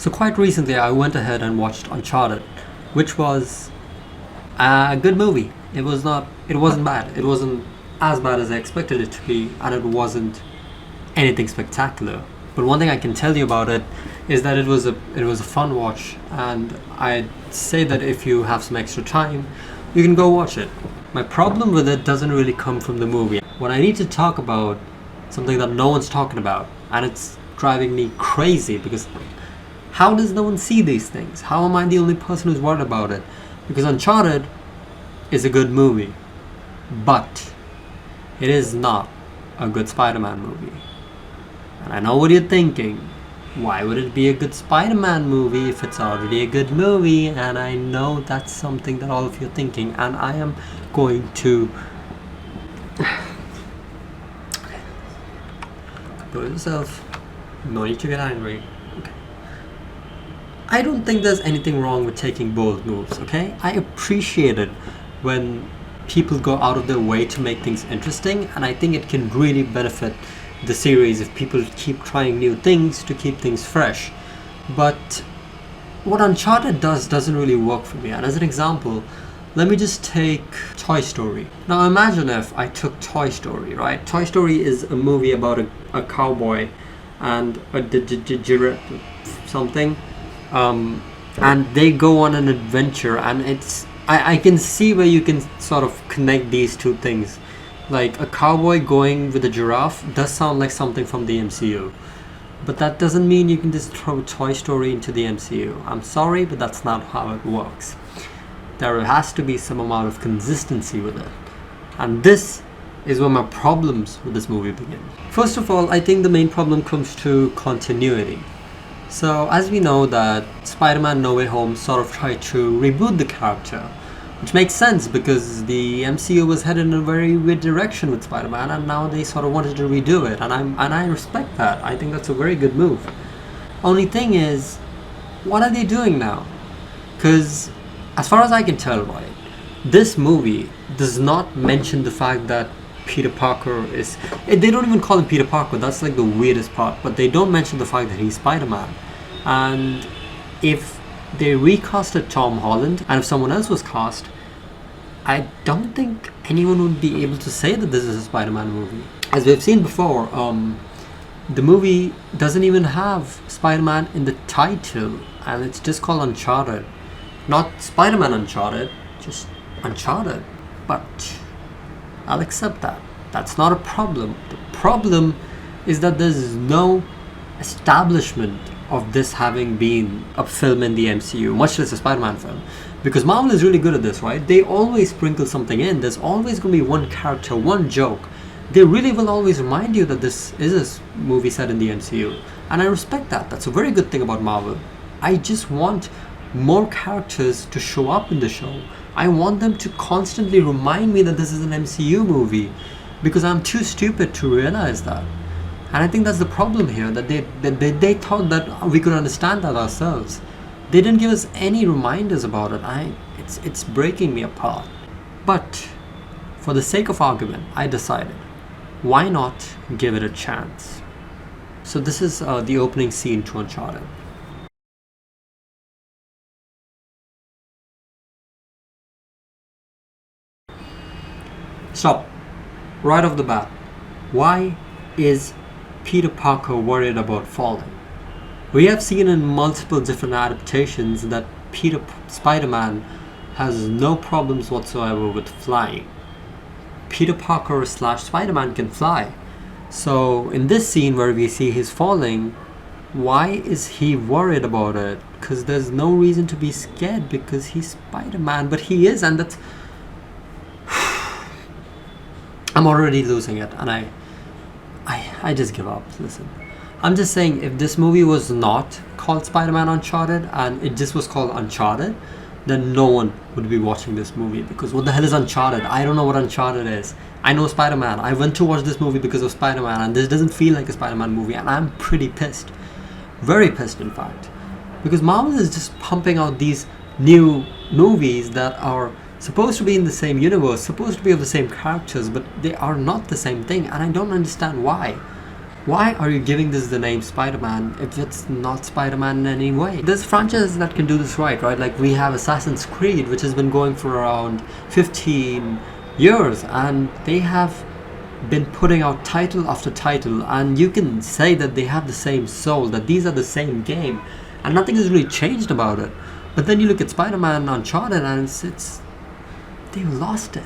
So quite recently I went ahead and watched Uncharted, which was a good movie. It wasn't bad. It wasn't as bad as I expected it to be, and it wasn't anything spectacular. But one thing I can tell you about it is that it was a fun watch, and I'd say that if you have some extra time, you can go watch it. My problem with it doesn't really come from the movie. What I need to talk about, something that no one's talking about, and it's driving me crazy because how does no one see these things? How am I the only person who's worried about it? Because Uncharted is a good movie, but it is not a good Spider-Man movie. And I know what you're thinking. Why would it be a good Spider-Man movie if it's already a good movie? And I know that's something that all of you are thinking, and I am going to compose yourself. No need to get angry. Okay. I don't think there's anything wrong with taking bold moves, okay? I appreciate it when people go out of their way to make things interesting, and I think it can really benefit the series if people keep trying new things to keep things fresh. But what Uncharted doesn't really work for me. And as an example, let me just take Toy Story. Now imagine if I took Toy Story, right? Toy Story is a movie about a cowboy and a giraffe something, and they go on an adventure, and I can see where you can sort of connect these two things. Like a cowboy going with a giraffe does sound like something from the MCU. But that doesn't mean you can just throw Toy Story into the MCU. I'm sorry, but that's not how it works. There has to be some amount of consistency with it. And this is where my problems with this movie begin. First of all, I think the main problem comes to continuity. So as we know that Spider-Man No Way Home sort of tried to reboot the character, which makes sense because the MCU was headed in a very weird direction with Spider-Man, and now they sort of wanted to redo it, and I respect that. I think that's a very good move. Only thing is, what are they doing now? Because as far as I can tell, right, this movie does not mention the fact that Peter Parker is... They don't even call him Peter Parker, that's like the weirdest part, but they don't mention the fact that he's Spider-Man. And if they recasted Tom Holland, and if someone else was cast, I don't think anyone would be able to say that this is a Spider-Man movie. As we've seen before, the movie doesn't even have Spider-Man in the title, and it's just called Uncharted. Not Spider-Man Uncharted, just Uncharted. But I'll accept that. That's not a problem. The problem is that there's no establishment of this having been a film in the MCU, much less a Spider-Man film. Because Marvel is really good at this, right? They always sprinkle something in. There's always going to be one character, one joke. They really will always remind you that this is a movie set in the MCU. And I respect that. That's a very good thing about Marvel. I just want more characters to show up in the show. I want them to constantly remind me that this is an MCU movie, because I'm too stupid to realize that. And I think that's the problem here, that they thought that we could understand that ourselves. They didn't give us any reminders about it. It's breaking me apart. But for the sake of argument, I decided, why not give it a chance? So this is the opening scene to Uncharted. Stop. Right off the bat. Why is Peter Parker worried about falling? We have seen in multiple different adaptations that Spider-Man has no problems whatsoever with flying. Peter Parker / Spider-Man can fly. So in this scene where we see he's falling, why is he worried about it? Because there's no reason to be scared, because he's Spider-Man. But he is, and that's... I'm already losing it, and I just give up. Listen, I'm just saying, if this movie was not called Spider-Man Uncharted and it just was called Uncharted, then no one would be watching this movie, because what the hell is Uncharted? I don't know what Uncharted is. I know Spider-Man. I went to watch this movie because of Spider-Man, and this doesn't feel like a Spider-Man movie, and I'm pretty pissed. Very pissed, in fact. Because Marvel is just pumping out these new movies that are supposed to be in the same universe, supposed to be of the same characters, but they are not the same thing, and I don't understand why. Why are you giving this the name Spider-Man if it's not Spider-Man in any way? There's franchises that can do this right? Like we have Assassin's Creed, which has been going for around 15 years, and they have been putting out title after title, and you can say that they have the same soul, that these are the same game, and nothing has really changed about it. But then you look at Spider-Man Uncharted, and they've lost it.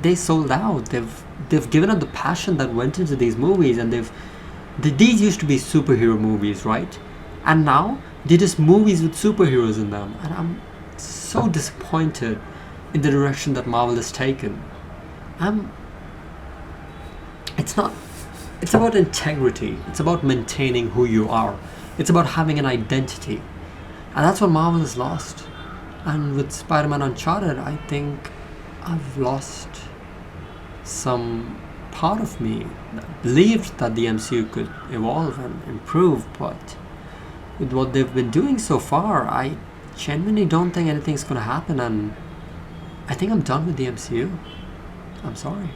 They sold out. They've given up the passion that went into these movies, and these used to be superhero movies, right? And now they're just movies with superheroes in them, and I'm so disappointed in the direction that Marvel has taken. It's about integrity. It's about maintaining who you are. It's about having an identity. And that's what Marvel has lost. And with Spider-Man Uncharted, I think I've lost some part of me that believed that the MCU could evolve and improve, but with what they've been doing so far, I genuinely don't think anything's going to happen, and I think I'm done with the MCU. I'm sorry.